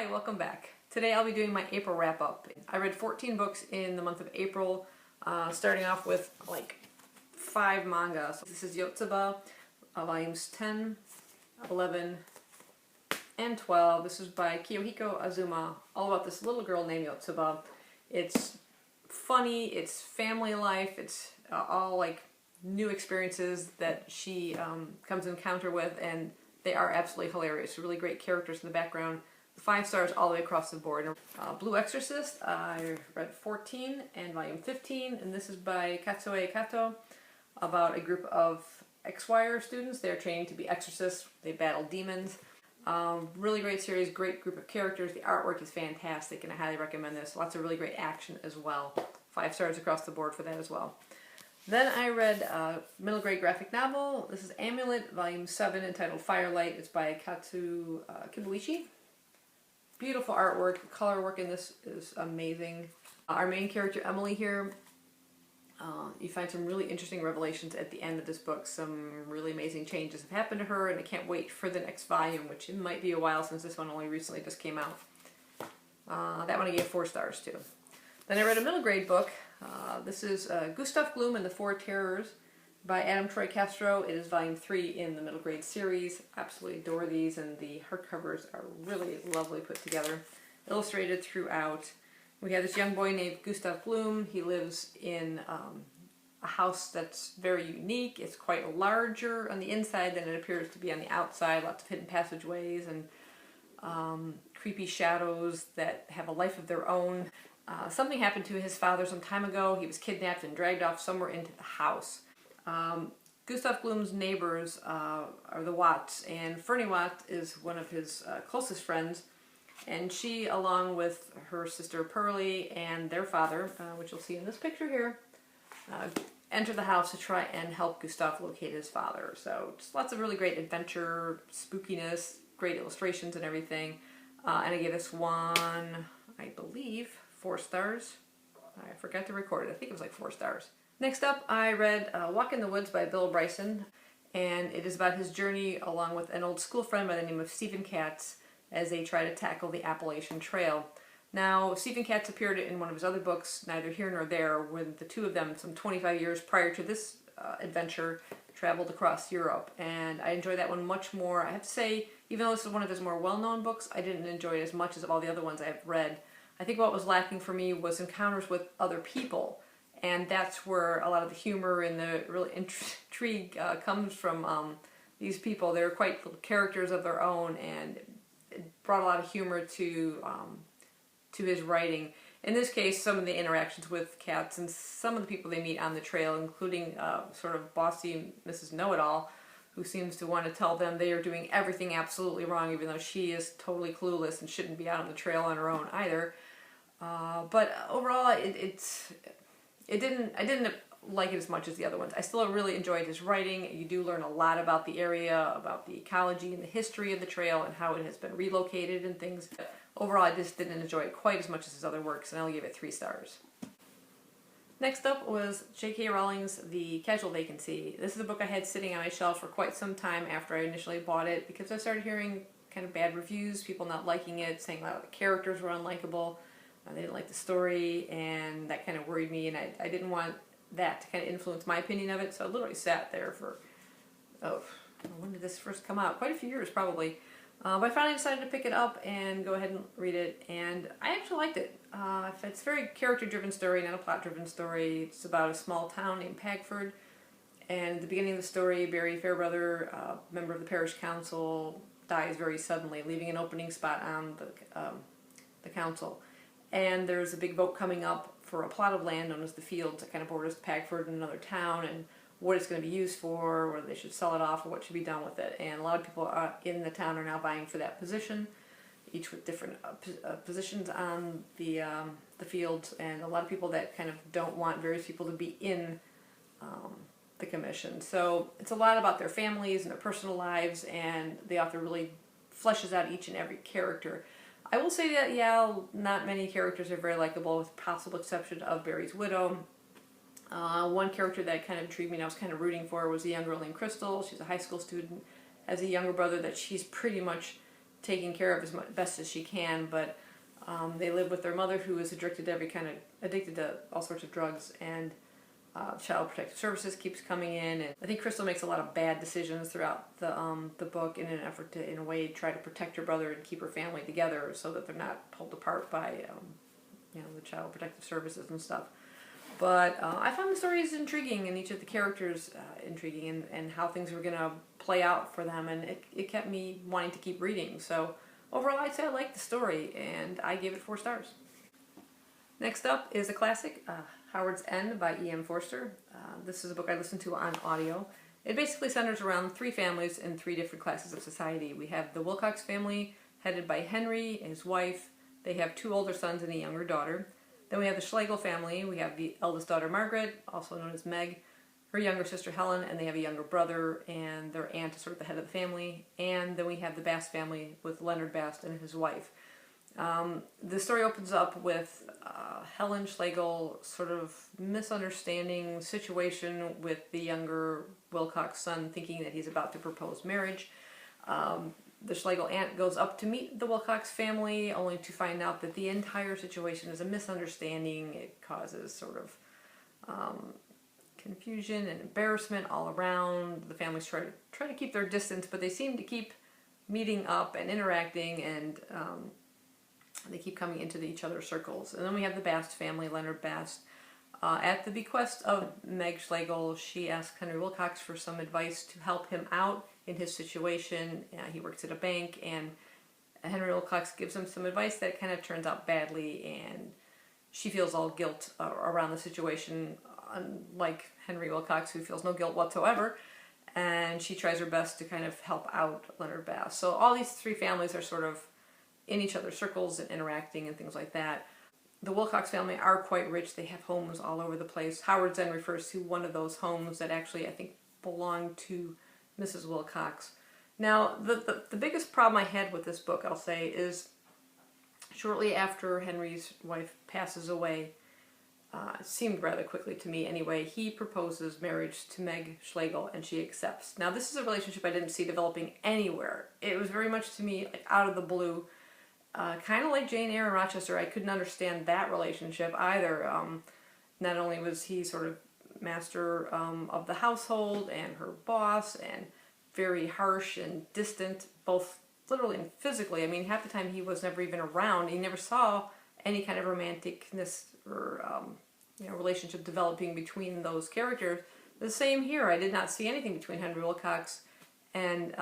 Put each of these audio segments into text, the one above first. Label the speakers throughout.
Speaker 1: Hi, welcome back. Today I'll be doing my April wrap-up. I read 14 books in the month of April, starting off with like 5 manga. So this is Yotsuba, volumes 10, 11, and 12. This is by Kiyohiko Azuma, all about this little girl named Yotsuba. It's funny, it's family life, it's all like new experiences that she comes to encounter with, and they are absolutely hilarious. Really great characters in the background. 5 stars all the way across the board. Blue Exorcist, I read 14 and volume 15, and this is by Katsue Kato, about a group of X-Wire students. They're training to be exorcists. They battle demons. Really great series, great group of characters. The artwork is fantastic, and I highly recommend this. Lots of really great action as well. 5 stars across the board for that as well. Then I read a middle grade graphic novel. This is Amulet, volume 7, entitled Firelight. It's by Katsu Kibuishi. Beautiful artwork. The color work in this is amazing. Our main character, Emily, here, you find some really interesting revelations at the end of this book. Some really amazing changes have happened to her, and I can't wait for the next volume, which it might be a while since this one only recently just came out. That one I gave 4 stars too. Then I read a middle grade book. This is Gustav Gloom and the Four Terrors by Adam Troy Castro. It is volume 3 in the middle grade series. Absolutely adore these, and the hardcovers are really lovely put together. Illustrated throughout. We have this young boy named Gustav Gloom. He lives in a house that's very unique. It's quite larger on the inside than it appears to be on the outside. Lots of hidden passageways and creepy shadows that have a life of their own. Something happened to his father some time ago. He was kidnapped and dragged off somewhere into the house. Gustav Gloom's neighbors are the Watts, and Fernie Watt is one of his closest friends, and she, along with her sister Pearlie and their father, which you'll see in this picture here, enter the house to try and help Gustav locate his father. So just lots of really great adventure, spookiness, great illustrations and everything. And I gave this one, I believe, 4 stars. I forgot to record it. I think it was like 4 stars. Next up, I read Walk in the Woods by Bill Bryson, and it is about his journey along with an old school friend by the name of Stephen Katz as they try to tackle the Appalachian Trail. Now, Stephen Katz appeared in one of his other books, Neither Here Nor There, when the two of them, some 25 years prior to this adventure, traveled across Europe, and I enjoyed that one much more. I have to say, even though this is one of his more well-known books, I didn't enjoy it as much as all the other ones I have read. I think what was lacking for me was encounters with other people. And that's where a lot of the humor and the real intrigue comes from these people. They're quite little characters of their own, and it brought a lot of humor to his writing. In this case, some of the interactions with Katz and some of the people they meet on the trail, including sort of bossy Mrs. Know-It-All, who seems to want to tell them they are doing everything absolutely wrong, even though she is totally clueless and shouldn't be out on the trail on her own either. But overall, I didn't like it as much as the other ones. I still really enjoyed his writing. You do learn a lot about the area, about the ecology and the history of the trail and how it has been relocated and things. But overall, I just didn't enjoy it quite as much as his other works, and I only gave it 3 stars. Next up was J.K. Rowling's The Casual Vacancy. This is a book I had sitting on my shelf for quite some time after I initially bought it, because I started hearing kind of bad reviews, people not liking it, saying a lot of the characters were unlikable. They didn't like the story, and that kind of worried me, and I didn't want that to kind of influence my opinion of it, so I literally sat there for, when did this first come out? Quite a few years, probably. But I finally decided to pick it up and go ahead and read it, and I actually liked it. It's a very character-driven story, not a plot-driven story. It's about a small town named Pagford, and at the beginning of the story, Barry Fairbrother, a member of the parish council, dies very suddenly, leaving an opening spot on the council. And there's a big vote coming up for a plot of land known as the Fields that kind of borders Pagford and another town, and what it's going to be used for, whether they should sell it off, or what should be done with it. And a lot of people in the town are now vying for that position, each with different positions on the fields, and a lot of people that kind of don't want various people to be in the commission. So it's a lot about their families and their personal lives, and the author really fleshes out each and every character. I will say that, yeah, not many characters are very likable, with the possible exception of Barry's widow. One character that kind of intrigued me and I was kind of rooting for was a young girl named Crystal. She's a high school student, has a younger brother that she's pretty much taken care of as best as she can, but they live with their mother, who is addicted to addicted to all sorts of drugs, and Child Protective Services keeps coming in, and I think Crystal makes a lot of bad decisions throughout the book in an effort to, in a way, try to protect her brother and keep her family together so that they're not pulled apart by the Child Protective Services and stuff. But I found the stories intriguing and each of the characters intriguing, and how things were going to play out for them, and it kept me wanting to keep reading. So overall, I'd say I liked the story, and I gave it 4 stars. Next up is a classic, Howard's End by E.M. Forster. This is a book I listened to on audio. It basically centers around 3 families in 3 different classes of society. We have the Wilcox family, headed by Henry and his wife. They have 2 older sons and a younger daughter. Then we have the Schlegel family. We have the eldest daughter, Margaret, also known as Meg, her younger sister, Helen, and they have a younger brother, and their aunt is sort of the head of the family. And then we have the Bast family with Leonard Bast and his wife. The story opens up with Helen Schlegel sort of misunderstanding situation with the younger Wilcox son, thinking that he's about to propose marriage. The Schlegel aunt goes up to meet the Wilcox family, only to find out that the entire situation is a misunderstanding. It causes sort of confusion and embarrassment all around. The families try to keep their distance, but they seem to keep meeting up and interacting, and they keep coming into each other's circles. And then we have the Bast family, Leonard Bast. At the bequest of Meg Schlegel, she asks Henry Wilcox for some advice to help him out in his situation. He works at a bank, and Henry Wilcox gives him some advice that kind of turns out badly, and she feels all guilt around the situation, unlike Henry Wilcox, who feels no guilt whatsoever, and she tries her best to kind of help out Leonard Bast. So all these 3 families are sort of in each other's circles and interacting and things like that. The Wilcox family are quite rich. They have homes all over the place. Howard's End refers to one of those homes that actually, I think, belonged to Mrs. Wilcox. Now, the biggest problem I had with this book, I'll say, is shortly after Henry's wife passes away, it seemed rather quickly to me anyway, he proposes marriage to Meg Schlegel, and she accepts. Now, this is a relationship I didn't see developing anywhere. It was very much, to me, like out of the blue. Kind of like Jane Eyre and Rochester, I couldn't understand that relationship either. Not only was he sort of master of the household and her boss, and very harsh and distant, both literally and physically. I mean, half the time he was never even around. He never saw any kind of romanticness or relationship developing between those characters. The same here. I did not see anything between Henry Wilcox and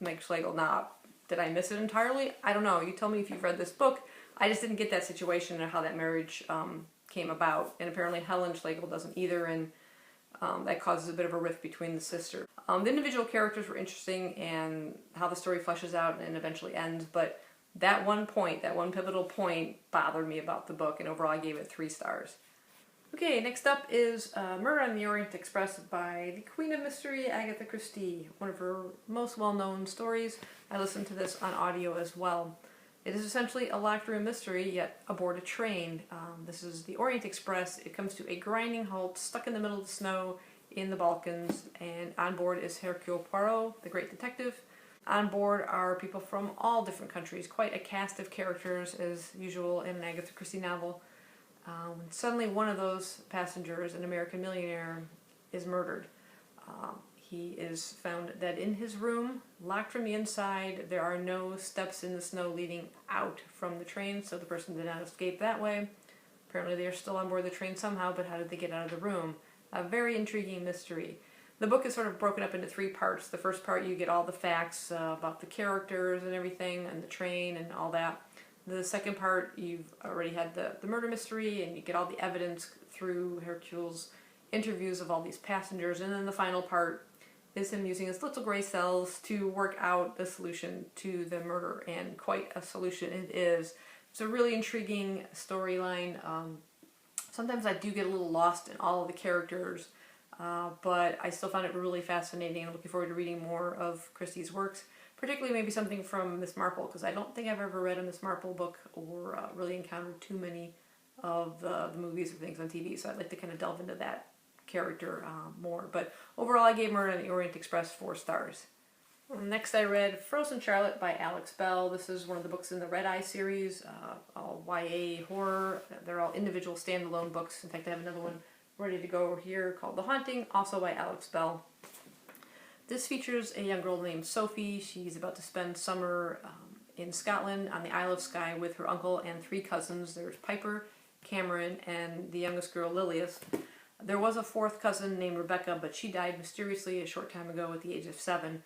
Speaker 1: Meg Schlegel. Now, did I miss it entirely? I don't know. You tell me if you've read this book. I just didn't get that situation and how that marriage came about. And apparently Helen Schlegel doesn't either, and that causes a bit of a rift between the sisters. The individual characters were interesting, and how the story fleshes out and eventually ends, but that one pivotal point bothered me about the book, and overall I gave it 3 stars. Okay, next up is Murder on the Orient Express by the Queen of Mystery, Agatha Christie, one of her most well-known stories. I listened to this on audio as well. It is essentially a locked room mystery, yet aboard a train. This is the Orient Express. It comes to a grinding halt, stuck in the middle of the snow in the Balkans, and on board is Hercule Poirot, the great detective. On board are people from all different countries, quite a cast of characters as usual in an Agatha Christie novel. When suddenly one of those passengers, an American millionaire, is murdered. He is found dead in his room, locked from the inside. There are no steps in the snow leading out from the train, so the person did not escape that way. Apparently they are still on board the train somehow, but how did they get out of the room? A very intriguing mystery. The book is sort of broken up into 3 parts. The first part you get all the facts about the characters and everything, and the train and all that. The second part, you've already had the murder mystery, and you get all the evidence through Hercule's interviews of all these passengers. And then the final part is him using his little gray cells to work out the solution to the murder, and quite a solution it is. It's a really intriguing storyline. Sometimes I do get a little lost in all of the characters, but I still found it really fascinating, and looking forward to reading more of Christie's works. Particularly maybe something from Miss Marple, because I don't think I've ever read a Miss Marple book or really encountered too many of the movies or things on TV, so I'd like to kind of delve into that character more. But overall I gave Murder on the Orient Express 4 stars. Next I read Frozen Charlotte by Alex Bell. This is one of the books in the Red Eye series, all YA horror. They're all individual standalone books. In fact, I have another one ready to go over here called The Haunting, also by Alex Bell. This features a young girl named Sophie. She's about to spend summer in Scotland on the Isle of Skye with her uncle and 3 cousins. There's Piper, Cameron, and the youngest girl, Lilias. There was a 4th cousin named Rebecca, but she died mysteriously a short time ago at the age of 7.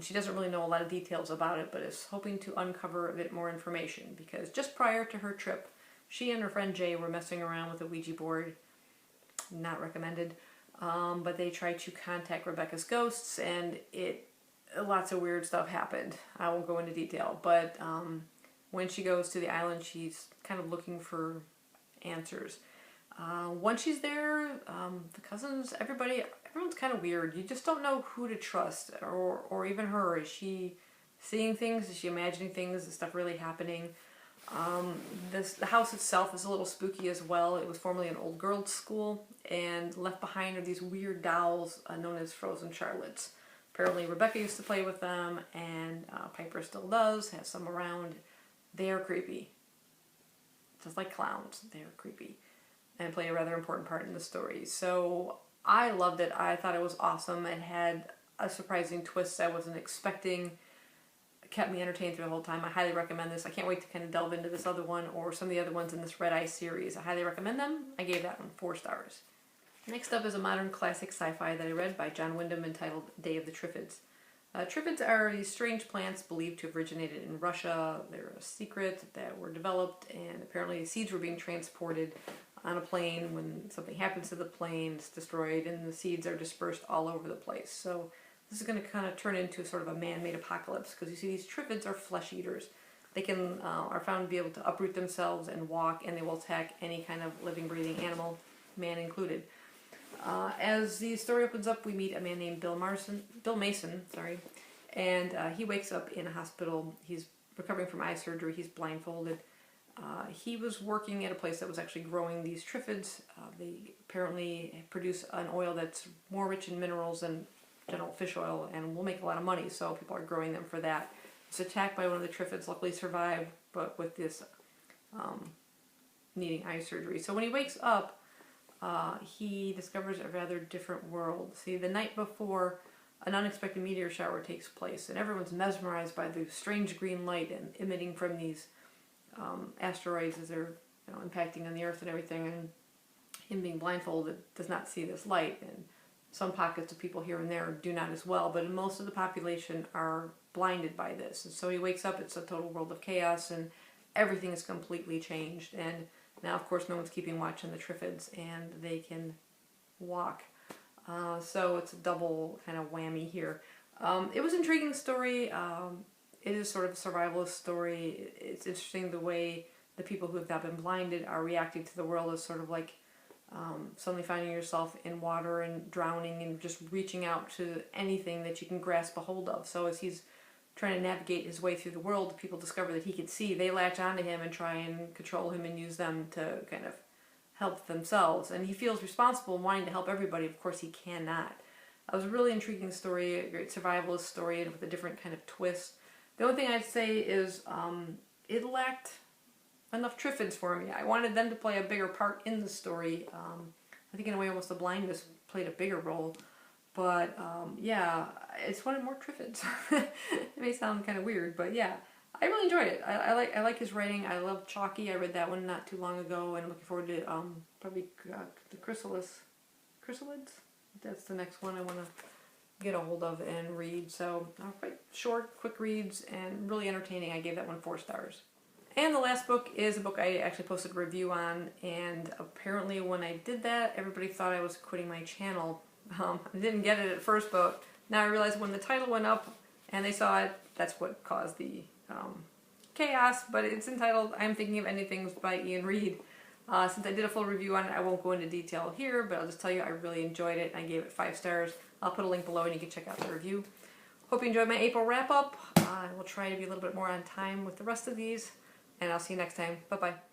Speaker 1: She doesn't really know a lot of details about it, but is hoping to uncover a bit more information, because just prior to her trip, she and her friend Jay were messing around with a Ouija board. Not recommended. But they tried to contact Rebecca's ghosts, and lots of weird stuff happened. I won't go into detail, but when she goes to the island, she's kind of looking for answers. Once she's there, the cousins, everyone's kind of weird. You just don't know who to trust, or even her. Is she seeing things? Is she imagining things? Is stuff really happening? The house itself is a little spooky as well. It was formerly an old girls' school, and left behind are these weird dolls known as Frozen Charlottes. Apparently Rebecca used to play with them, and Piper still does, has some around. They are creepy. Just like clowns, they are creepy, and play a rather important part in the story. So I loved it. I thought it was awesome. It had a surprising twist I wasn't expecting. It kept me entertained through the whole time. I highly recommend this. I can't wait to kind of delve into this other one or some of the other ones in this Red Eye series. I highly recommend them. I gave that one 4 stars. Next up is a modern classic sci-fi that I read by John Wyndham entitled Day of the Triffids. Triffids are these strange plants believed to have originated in Russia. They're a secret that were developed, and apparently seeds were being transported on a plane. When something happens to the plane, it's destroyed, and the seeds are dispersed all over the place. So this is going to kind of turn into sort of a man-made apocalypse, because you see these triffids are flesh eaters. They are found to be able to uproot themselves and walk, and they will attack any kind of living, breathing animal, man included. As the story opens up, we meet a man named Bill Mason, and he wakes up in a hospital. He's recovering from eye surgery. He's blindfolded. He was working at a place that was actually growing these triffids. They apparently produce an oil that's more rich in minerals than general fish oil, and will make a lot of money, so people are growing them for that. He's attacked by one of the triffids, luckily survived, but with this needing eye surgery. So when he wakes up, he discovers a rather different world. See, the night before, an unexpected meteor shower takes place, and everyone's mesmerized by the strange green light and emitting from these asteroids as they're impacting on the Earth and everything. And him being blindfolded does not see this light, and some pockets of people here and there do not as well, but most of the population are blinded by this. And so he wakes up, it's a total world of chaos, and everything is completely changed. And now, of course, no one's keeping watch on the triffids, and they can walk. So it's a double kind of whammy here. It was an intriguing story. It is sort of a survivalist story. It's interesting the way the people who have not been blinded are reacting to the world as sort of like suddenly finding yourself in water and drowning and just reaching out to anything that you can grasp a hold of. So as he's trying to navigate his way through the world, people discover that he can see. They latch onto him and try and control him and use them to kind of help themselves. And he feels responsible and wanting to help everybody. Of course, he cannot. It was a really intriguing story, a great survivalist story, and with a different kind of twist. The only thing I'd say is it lacked enough triffids for me. I wanted them to play a bigger part in the story. I think in a way almost the blindness played a bigger role. But yeah, I just wanted more triffids. It may sound kind of weird, but yeah, I really enjoyed it. I like his writing. I love Chalky. I read that one not too long ago, and I'm looking forward to probably the Chrysalids. That's the next one I want to get a hold of and read. So quite short, quick reads, and really entertaining. I gave that one 4 stars. And the last book is a book I actually posted a review on, and apparently when I did that, everybody thought I was quitting my channel. I didn't get it at first, but now I realize when the title went up and they saw it, that's what caused the chaos. But it's entitled I'm Thinking of Ending Things by Ian Reid. Since I did a full review on it, I won't go into detail here, but I'll just tell you I really enjoyed it, and I gave it 5 stars. I'll put a link below and you can check out the review. Hope you enjoyed my April wrap-up. I will try to be a little bit more on time with the rest of these, and I'll see you next time. Bye-bye.